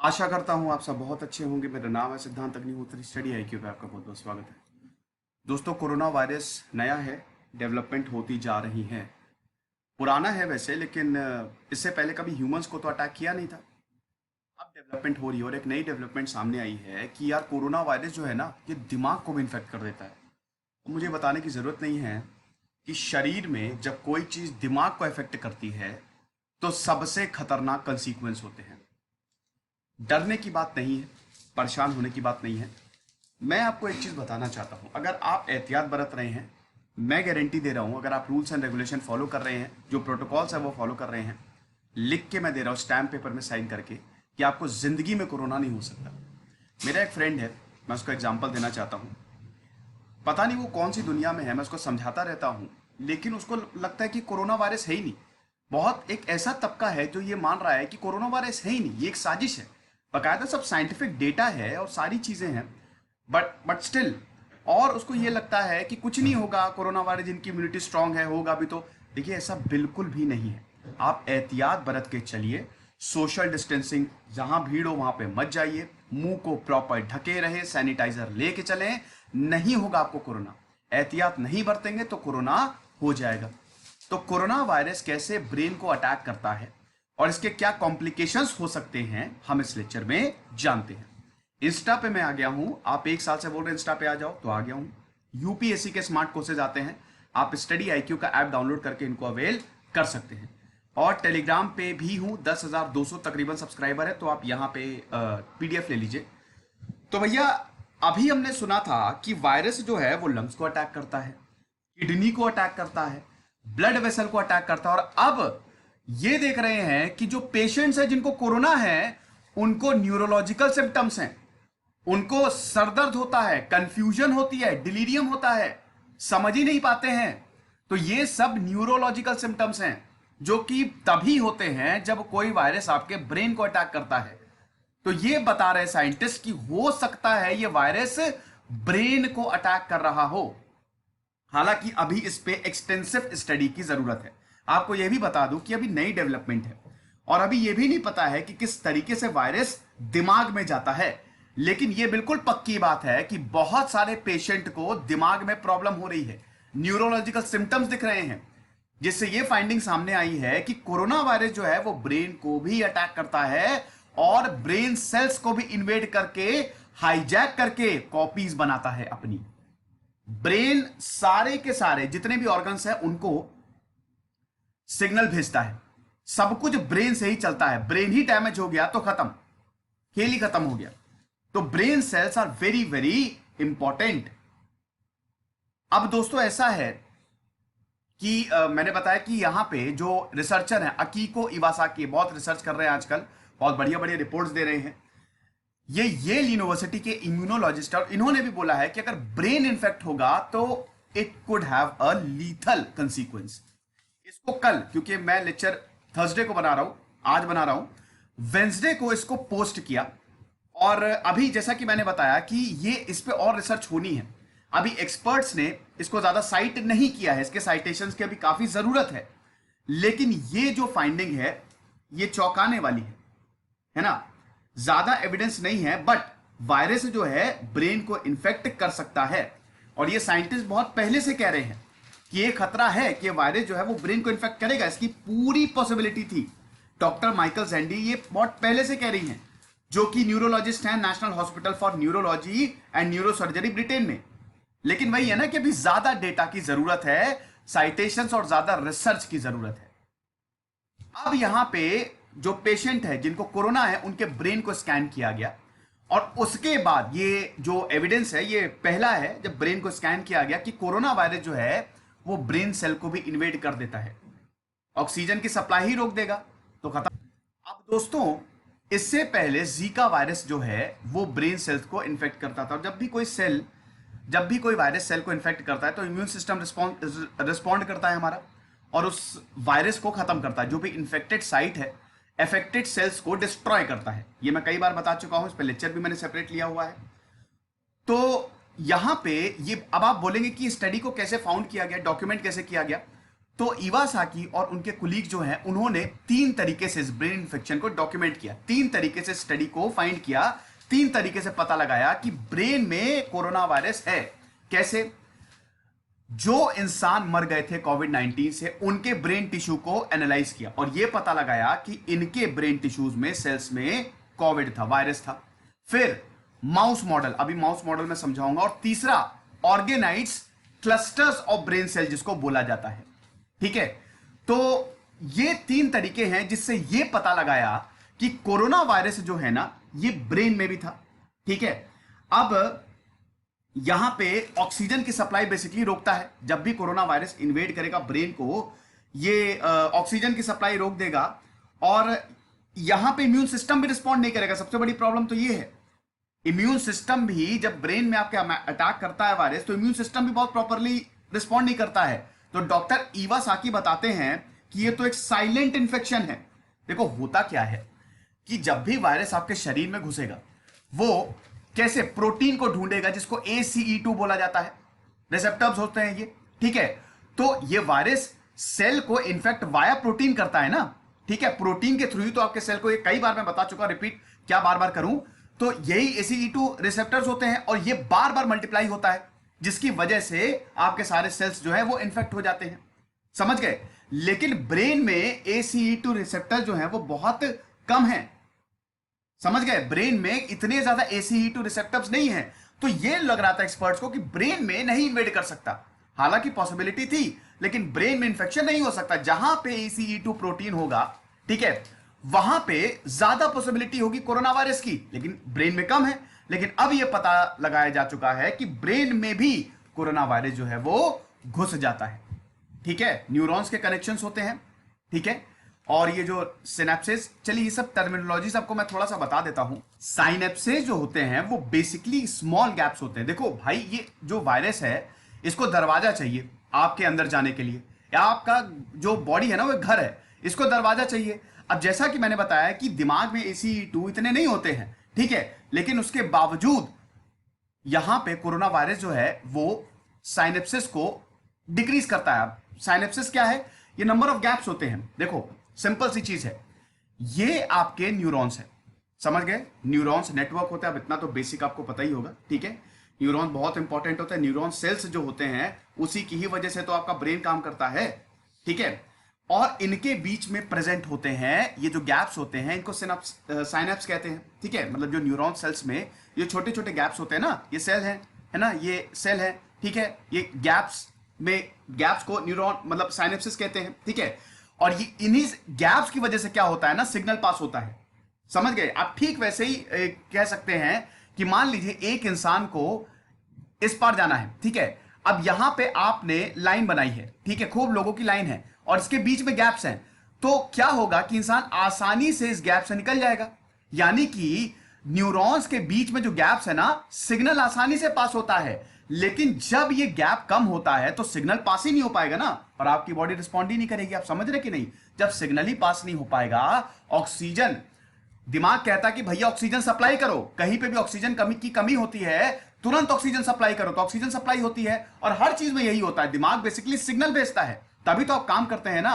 आशा करता हूँ आप सब बहुत अच्छे होंगे। मेरा नाम है सिद्धांत अग्निहोत्री, स्टडी आईक्यू पे आपका बहुत बहुत स्वागत है। दोस्तों, कोरोना वायरस नया है, डेवलपमेंट होती जा रही है। पुराना है वैसे, लेकिन इससे पहले कभी ह्यूमंस को तो अटैक किया नहीं था। अब डेवलपमेंट हो रही है और एक नई डेवलपमेंट सामने आई है कि यार कोरोना वायरस जो है ना, ये दिमाग को भी इन्फेक्ट कर देता है। तो मुझे बताने की ज़रूरत नहीं है कि शरीर में जब कोई चीज़ दिमाग को इफेक्ट करती है तो सबसे खतरनाक कंसीक्वेंस होते हैं। डरने की बात नहीं है, परेशान होने की बात नहीं है। मैं आपको एक चीज बताना चाहता हूं, अगर आप एहतियात बरत रहे हैं, मैं गारंटी दे रहा हूं, अगर आप रूल्स एंड रेगुलेशन फॉलो कर रहे हैं, जो प्रोटोकॉल्स है वो फॉलो कर रहे हैं, लिख के मैं दे रहा हूं स्टैम्प पेपर में साइन करके, कि आपको जिंदगी में कोरोना नहीं हो सकता। मेरा एक फ्रेंड है, मैं उसको एग्जाम्पल देना चाहता हूँ। पता नहीं वो कौन सी दुनिया में है, मैं उसको समझाता रहता हूँ, लेकिन उसको लगता है कि कोरोना वायरस है ही नहीं। बहुत एक ऐसा तबका है जो ये मान रहा है कि कोरोना वायरस है ही नहीं, ये एक साजिश है। बकायदा सब साइंटिफिक डेटा है और सारी चीजें हैं, बट स्टिल, और उसको ये लगता है कि कुछ नहीं होगा, कोरोना वायरस, जिनकी इम्यूनिटी स्ट्रांग है होगा भी तो। देखिए, ऐसा बिल्कुल भी नहीं है। आप एहतियात बरत के चलिए, सोशल डिस्टेंसिंग, जहां भीड़ हो वहां पे मत जाइए, मुंह को प्रॉपर ढके रहे, सैनिटाइजर लेके चलें, नहीं होगा आपको कोरोना। एहतियात नहीं बरतेंगे तो कोरोना हो जाएगा। तो कोरोना वायरस कैसे ब्रेन को अटैक करता है और इसके क्या कॉम्प्लिकेशंस हो सकते हैं, हम इस लेक्चर में जानते हैं। इंस्टा पे मैं आ गया हूं, आप एक साल से बोल रहे हैं इंस्टा पे आ जाओ, तो आ गया हूं। यूपीएससी के स्मार्ट कोर्सेज आते हैं, आप स्टडी आईक्यू का ऐप डाउनलोड करके इनको अवेल कर सकते हैं। और टेलीग्राम पे भी हूं, 10,200 तकरीबन सब्सक्राइबर है, तो आप यहां पे पीडीएफ ले लीजिए। तो भैया, अभी हमने सुना था कि वायरस जो है वो लंग्स को अटैक करता है, किडनी को अटैक करता है, ब्लड वेसल को अटैक करता है, और अब ये देख रहे हैं कि जो पेशेंट्स हैं जिनको कोरोना है, उनको न्यूरोलॉजिकल सिम्टम्स हैं, उनको सरदर्द होता है, कंफ्यूजन होती है, डिलीरियम होता है, समझ ही नहीं पाते हैं। तो ये सब न्यूरोलॉजिकल सिम्टम्स हैं जो कि तभी होते हैं जब कोई वायरस आपके ब्रेन को अटैक करता है। तो ये बता रहे साइंटिस्ट कि हो सकता है ये वायरस ब्रेन को अटैक कर रहा हो। हालांकि अभी इस पे एक्सटेंसिव स्टडी की जरूरत है। आपको यह भी बता दूं कि अभी नई डेवलपमेंट है और अभी यह भी नहीं पता है कि किस तरीके से वायरस दिमाग में जाता है। लेकिन यह बिल्कुल पक्की बात है कि बहुत सारे पेशेंट को दिमाग में प्रॉब्लम हो रही है, न्यूरोलॉजिकल सिम्टम्स दिख रहे हैं, जिससे यह फाइंडिंग सामने आई है कि कोरोना वायरस जो है वो ब्रेन को भी अटैक करता है और ब्रेन सेल्स को भी इन्वेड करके, हाईजैक करके कॉपीज बनाता है अपनी। ब्रेन सारे के सारे जितने भी ऑर्गन्स हैं उनको सिग्नल भेजता है, सब कुछ ब्रेन से ही चलता है। ब्रेन ही डैमेज हो गया तो खत्म, खेल ही खत्म हो गया। तो brain cells are very very important. अब दोस्तों ऐसा है कि मैंने बताया कि यहां पे जो रिसर्चर हैं, अकीको इवासाकी, बहुत रिसर्च कर रहे हैं आजकल, बहुत बढ़िया बढ़िया रिपोर्ट्स दे रहे हैं। ये येल यूनिवर्सिटी के इम्यूनोलॉजिस्ट, और इन्होंने भी बोला है कि अगर ब्रेन इंफेक्ट होगा तो it could have a lethal consequence. इसको कल, क्योंकि मैं लेक्चर थर्सडे को बना रहा हूं, आज बना रहा हूं, वेंसडे को इसको पोस्ट किया। और अभी जैसा कि मैंने बताया कि ये इस पे और रिसर्च होनी है। अभी एक्सपर्ट्स ने इसको ज्यादा साइट नहीं किया है, इसके साइटेशंस की अभी काफी जरूरत है। लेकिन ये जो फाइंडिंग है ये चौंकाने वाली है ना। ज्यादा एविडेंस नहीं है, बट वायरस जो है ब्रेन को इन्फेक्ट कर सकता है। और ये साइंटिस्ट बहुत पहले से कह रहे हैं कि ये खतरा है कि वायरस जो है वो ब्रेन को इन्फेक्ट करेगा, इसकी पूरी पॉसिबिलिटी थी। डॉक्टर माइकल जैंडी ये बहुत पहले से कह रही हैं, जो कि न्यूरोलॉजिस्ट हैं national hospital for neurology and neurosurgery Britain में। लेकिन वही है ना कि अभी ज्यादा डेटा की जरूरत है, साइटेशंस और ज्यादा रिसर्च की जरूरत है। अब यहां पे जो पेशेंट है जिनको कोरोना है, उनके ब्रेन को स्कैन किया गया और उसके बाद ये जो एविडेंस है, ये पहला है जब ब्रेन को स्कैन किया गया कि कोरोना वायरस जो है वो ब्रेन सेल को भी इन्वेड कर देता है, ऑक्सीजन की सप्लाई ही रोक देगा तो खत्म। अब दोस्तों, इससे पहले जीका वायरस जो है वो ब्रेन सेल्स को इन्फेक्ट करता था। और जब भी कोई वायरस सेल को इन्फेक्ट करता है तो इम्यून सिस्टम रिस्पॉन्ड करता है हमारा, और उस वायरस को खत्म करता है। जो भी इन्फेक्टेड साइट है, अफेक्टेड सेल्स को डिस्ट्रॉय करता है। ये मैं कई बार बता चुका हूं, इस पर लेक्चर भी मैंने सेपरेट लिया हुआ है। तो यहां पे ये, अब आप बोलेंगे कि स्टडी को कैसे फाउंड किया गया, डॉक्यूमेंट कैसे किया गया, तो इवासाकी और उनके कुलीग जो हैं उन्होंने 3 तरीके से इस ब्रेन इन्फेक्शन को डॉक्यूमेंट किया, 3 तरीके से स्टडी को फाइंड किया, 3 तरीके से पता लगाया कि ब्रेन में कोरोना वायरस है। कैसे? जो इंसान मर गए थे कोविड-19 से उनके ब्रेन टिश्यू को एनालाइज किया और यह पता लगाया कि इनके ब्रेन टिश्यूज में, सेल्स में कोविड था, वायरस था। फिर माउस मॉडल, अभी माउस मॉडल में समझाऊंगा। और तीसरा organised clusters of brain cell जिसको बोला जाता है। ठीक है, तो ये 3 तरीके हैं जिससे ये पता लगाया कि कोरोना वायरस जो है ना ये ब्रेन में भी था। ठीक है, अब यहां पे ऑक्सीजन की सप्लाई बेसिकली रोकता है। जब भी कोरोना वायरस इन्वेड करेगा ब्रेन को, ये ऑक्सीजन की सप्लाई रोक देगा और यहां पे इम्यून सिस्टम भी रिस्पॉन्ड नहीं करेगा। सबसे बड़ी प्रॉब्लम तो ये है, इम्यून सिस्टम भी जब ब्रेन में आपके अटैक करता है वायरस, तो इम्यून सिस्टम भी बहुत प्रॉपरली रिस्पॉन्ड नहीं करता है। तो डॉक्टर इवासाकी बताते हैं कि ये तो एक साइलेंट इंफेक्शन है। देखो होता क्या है कि जब भी वायरस आपके शरीर में घुसेगा वो कैसे प्रोटीन को ढूंढेगा जिसको ACE2 बोला जाता है, रिसेप्टर्स होते हैं ये। ठीक है, तो ये वायरस सेल को इन्फेक्ट वाया प्रोटीन करता है ना। ठीक है, प्रोटीन के थ्रू ही तो आपके सेल को, ये कई बार मैं बता चुका, रिपीट क्या बार बार करूं। तो यही ACE2 रिसेप्टर्स होते हैं और ये बार बार मल्टीप्लाई होता है जिसकी वजह से आपके सारे सेल्स जो है वो इन्फेक्ट हो जाते हैं। समझ गए? लेकिन ब्रेन में ACE2 रिसेप्टर जो है वो बहुत कम है। समझ गए? ब्रेन में इतने ज्यादा ACE2 रिसेप्टर्स नहीं है। तो ये लग रहा था एक्सपर्ट्स को कि ब्रेन में नहीं इन्वेड कर सकता, हालांकि पॉसिबिलिटी थी, लेकिन ब्रेन में इंफेक्शन नहीं हो सकता। जहां पे ACE2 प्रोटीन होगा, ठीक है, वहां पे ज्यादा पॉसिबिलिटी होगी कोरोना वायरस की, लेकिन ब्रेन में कम है। लेकिन अब यह पता लगाया जा चुका है कि ब्रेन में भी कोरोना वायरस जो है वो घुस जाता है। ठीक है, न्यूरॉन्स के कनेक्शंस होते हैं। ठीक है, और ये जो सिनेप्सिस, चलिए ये सब टर्मिनोलॉजीज आपको मैं थोड़ा सा बता देता हूं। साइनेप्सिस जो होते हैं वो बेसिकली स्मॉल गैप्स होते हैं। देखो भाई, ये जो वायरस है इसको दरवाजा चाहिए आपके अंदर जाने के लिए, या आपका जो बॉडी है ना वो घर है, इसको दरवाजा चाहिए। अब जैसा कि मैंने बताया कि दिमाग में ACE2 इतने नहीं होते हैं, ठीक है, लेकिन उसके बावजूद यहां पे कोरोना वायरस जो है वो साइनेप्सिस को डिक्रीज करता है। साइनेप्सिस क्या है? ये नंबर ऑफ गैप्स होते हैं। देखो सिंपल सी चीज है, ये आपके न्यूरॉन्स है। समझ गए? न्यूरॉन्स नेटवर्क होता है, अब इतना तो बेसिक आपको पता ही होगा। ठीक है, न्यूरॉन बहुत इंपॉर्टेंट होता है। न्यूरॉन सेल्स जो होते हैं उसी की ही वजह से तो आपका ब्रेन काम करता है। ठीक है, और इनके बीच में प्रेजेंट होते हैं ये जो गैप्स होते हैं, इनको साइनेप्स कहते हैं। ठीक है, मतलब जो न्यूरॉन सेल्स में ये छोटे छोटे गैप्स होते हैं ना, ये सेल है ना, ये सेल है। ठीक है, ये गैप्स में, गैप्स को न्यूरॉन मतलब साइनेप्सिस कहते हैं। ठीक है, और ये इन्हीं गैप्स की वजह से क्या होता है ना, सिग्नल पास होता है। समझ गए? आप ठीक वैसे ही कह सकते हैं कि मान लीजिए एक इंसान को इस पार जाना है। ठीक है, अब यहां पे आपने लाइन बनाई है, ठीक है, खूब लोगों की लाइन है और इसके बीच में गैप्स हैं, तो क्या होगा कि इंसान आसानी से इस गैप से निकल जाएगा। यानी कि न्यूरॉन्स के बीच में जो गैप्स है ना, सिग्नल आसानी से पास होता है। लेकिन जब ये गैप कम होता है तो सिग्नल पास ही नहीं हो पाएगा ना, और आपकी बॉडी रिस्पॉन्ड ही नहीं करेगी। आप समझ रहे कि नहीं? जब सिग्नल ही पास नहीं हो पाएगा, ऑक्सीजन, दिमाग कहता है कि भैया ऑक्सीजन सप्लाई करो, कहीं पे भी ऑक्सीजन की कमी होती है तुरंत ऑक्सीजन सप्लाई करो, तो ऑक्सीजन सप्लाई होती है। और हर चीज में यही होता है, दिमाग बेसिकली सिग्नल भेजता है, तभी तो आप काम करते हैं ना।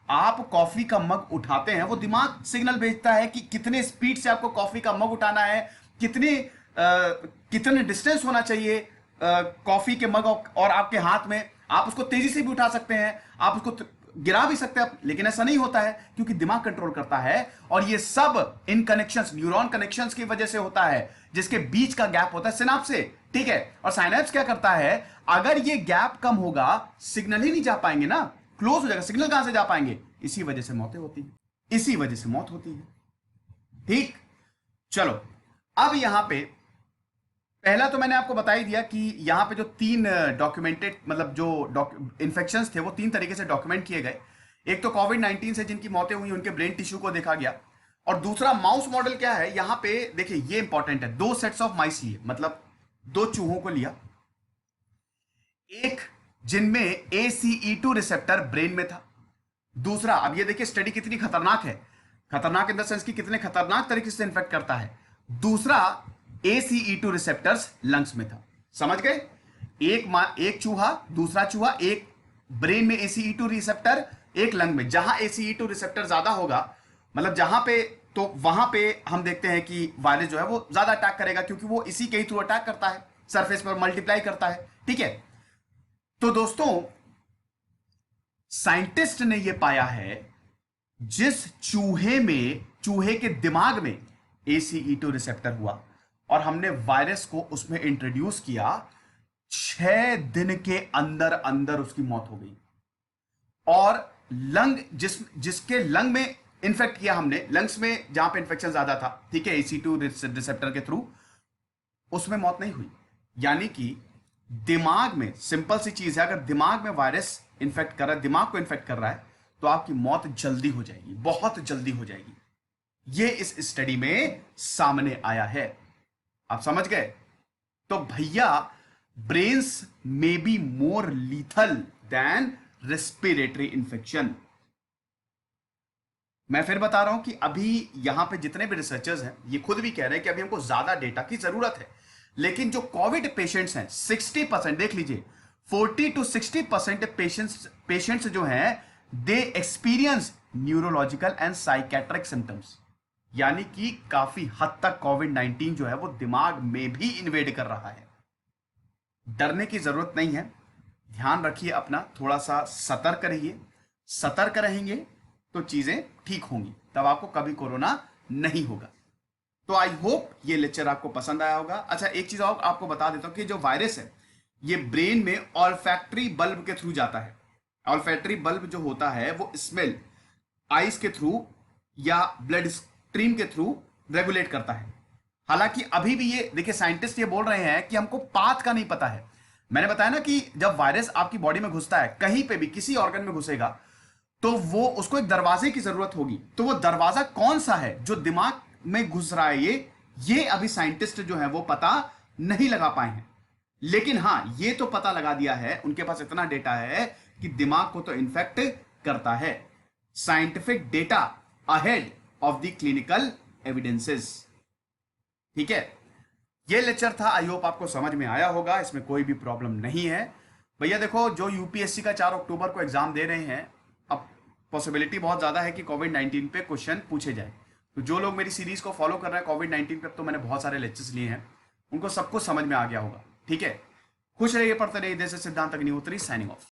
आप कॉफी का मग उठाते हैं, वो दिमाग सिग्नल भेजता है कि कितने स्पीड से आपको कॉफी का मग उठाना है, कितने डिस्टेंस होना चाहिए कॉफी के मग और आपके हाथ में। आप उसको तेजी से भी उठा सकते हैं, आप उसको गिरा भी सकते हैं, लेकिन ऐसा नहीं होता है क्योंकि दिमाग कंट्रोल करता है। और ये सब इन कनेक्शंस, न्यूरॉन कनेक्शंस की वजह से होता है, जिसके बीच का गैप होता है सिनाप्स से। ठीक है, और साइनेप्स क्या करता है, अगर ये गैप कम होगा, सिग्नल ही नहीं जा पाएंगे ना, क्लोज हो जाएगा, सिग्नल कहां से जा पाएंगे? इसी वजह से मौतें होती है, इसी वजह से मौत होती है। ठीक, चलो अब यहां पे पहला तो मैंने आपको बता ही दिया कि यहां पे जो 3 डॉक्यूमेंटेड, मतलब जो इन्फेक्शंस थे वो 3 तरीके से डॉक्यूमेंट किए गए। एक तो कोविड-19 से जिनकी मौतें हुई उनके ब्रेन टिश्यू को देखा गया, और दूसरा माउस मॉडल क्या है, यहां पे देखिए ये इंपॉर्टेंट है, 2 सेट्स ऑफ माइस लिए, मतलब 2 चूहों को लिया, एक जिनमें ACE2 रिसेप्टर ब्रेन में था, दूसरा, अब ये देखिए स्टडी कितनी खतरनाक है, खतरनाक इन द सेंस कि कितने खतरनाक तरीके से इन्फेक्ट करता है। दूसरा ACE2 रिसेप्टर्स लंग्स में था। समझ गए? एक चूहा, दूसरा चूहा, एक ब्रेन में ACE2 रिसेप्टर, एक लंग में। जहां ACE2 रिसेप्टर ज्यादा होगा, मतलब जहां पे, तो वहां पे हम देखते हैं कि वायरस जो है वो ज्यादा अटैक करेगा, क्योंकि वो इसी के ही थ्रू अटैक करता है, सरफेस पर मल्टीप्लाई करता है। ठीक है, तो दोस्तों साइंटिस्ट ने यह पाया है, जिस चूहे के दिमाग में ACE2 रिसेप्टर हुआ और हमने वायरस को उसमें इंट्रोड्यूस किया, 6 दिन के अंदर अंदर उसकी मौत हो गई। और लंग, जिसके लंग में इन्फेक्ट किया हमने, लंग्स में जहां पे इन्फेक्शन ज्यादा था, ठीक है, ACE2 रिसेप्टर के थ्रू, उसमें मौत नहीं हुई। यानी कि दिमाग में, सिंपल सी चीज है, अगर दिमाग में वायरस इन्फेक्ट कर रहा है, दिमाग को इन्फेक्ट कर रहा है, तो आपकी मौत जल्दी हो जाएगी, बहुत जल्दी हो जाएगी। यह इस स्टडी में सामने आया है। आप समझ गए? तो भैया, brains may be more lethal than respiratory infection. मैं फिर बता रहा हूं कि अभी यहां पे जितने भी रिसर्चर्स हैं, ये खुद भी कह रहे हैं कि अभी हमको ज्यादा डेटा की जरूरत है। लेकिन जो कोविड पेशेंट्स हैं, 60%, देख लीजिए, 40 to 60% पेशेंट्स जो हैं, they experience neurological and psychiatric symptoms. यानी कि काफी हद तक कोविड-19 जो है वो दिमाग में भी इन्वेड कर रहा है। डरने की जरूरत नहीं है, ध्यान रखिए अपना, थोड़ा सा सतर्क रहिए। सतर्क रहेंगे तो चीजें ठीक होंगी, तब आपको कभी कोरोना नहीं होगा। तो आई होप ये लेक्चर आपको पसंद आया होगा। अच्छा, एक चीज और आपको बता देता हूं कि जो वायरस है, ये ब्रेन में ऑल्फैक्टरी बल्ब के थ्रू जाता है। ऑल्फैक्टरी बल्ब जो होता है वो स्मेल आइस के थ्रू या ब्लड स्ट्रीम के थ्रू रेगुलेट करता है। हालांकि अभी भी ये देखिए, साइंटिस्ट ये बोल रहे हैं कि हमको पाथ का नहीं पता है। मैंने बताया ना कि जब वायरस आपकी बॉडी में घुसता है, कहीं पे भी किसी ऑर्गन में घुसेगा, तो वो उसको एक दरवाजे की जरूरत होगी। तो वो दरवाजा कौन सा है जो दिमाग में घुस रहा है, ये अभी साइंटिस्ट जो है वो पता नहीं लगा पाए हैं। लेकिन हां, ये तो पता लगा दिया है, उनके पास इतना डेटा है कि दिमाग को तो इन्फेक्ट करता है। Scientific data ahead of the clinical evidences. ठीक है, ये लेक्चर था, आई होप आपको समझ में आया होगा, इसमें कोई भी प्रॉब्लम नहीं है। भैया देखो, जो यूपीएससी का 4 अक्टूबर को एग्जाम दे रहे हैं, अब पॉसिबिलिटी बहुत ज्यादा है कि कोविड-19 पे क्वेश्चन पूछे जाए। तो जो लोग मेरी सीरीज को फॉलो कर रहे हैं कोविड-19 पे, अब तो मैंने बहुत सारे लेक्चर्स लिए हैं, उनको सब कुछ समझ में आ गया होगा। ठीक है, खुश रहिए, पढ़ते रहिए। जैसे सिद्धांत अग्निहोत्री, साइनिंग ऑफ।